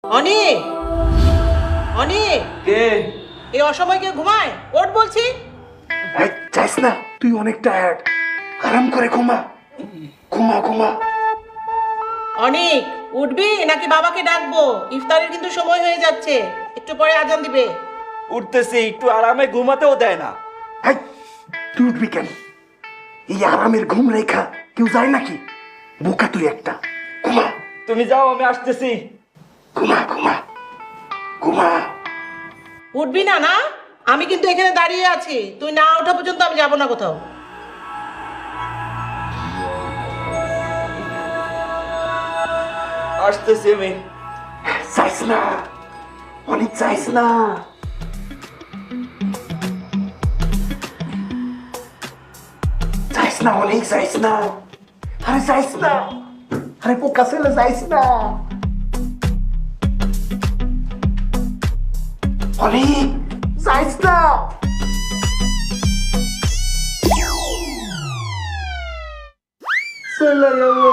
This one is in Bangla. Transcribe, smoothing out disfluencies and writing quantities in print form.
অনিক, অনিক, কে? এই অসময় কে ঘুমায়? ওঠ বলছি। এই, যাইস না, তুই অনেক টায়ার্ড। আরাম করে ঘুমা, ঘুমা ঘুমা। অনিক, উঠবি নাকি বাবাকে ডাকবো? ইফতারের কিন্তু সময় হয়ে যাচ্ছে, একটু পরে আজান দিবে। উঠতেছি, একটু আরামে ঘুমাতেও দেয় না। এই, তুই উঠবি কেন? এই আরামের ঘুম রেখা কেউ যায় নাকি? বোকা তুই একটা। ঘুমা তুমি যাও, আমি আসতেছি। ঘুমা ঘুমা ঘুমা। উঠবি না? না, আমি কিন্তু এখানে দাঁড়িয়ে আছি, তুই না ওঠা পর্যন্ত আমি যাবো না কোথাও। আসতেছি আমি। যাইস না, অনেক যাইস না। যাইস না, অনেক যাইস না। আরে যাইস না, আরে বোকা ছেলে যাইস না। অনেক যাইস না। চলে যাবো।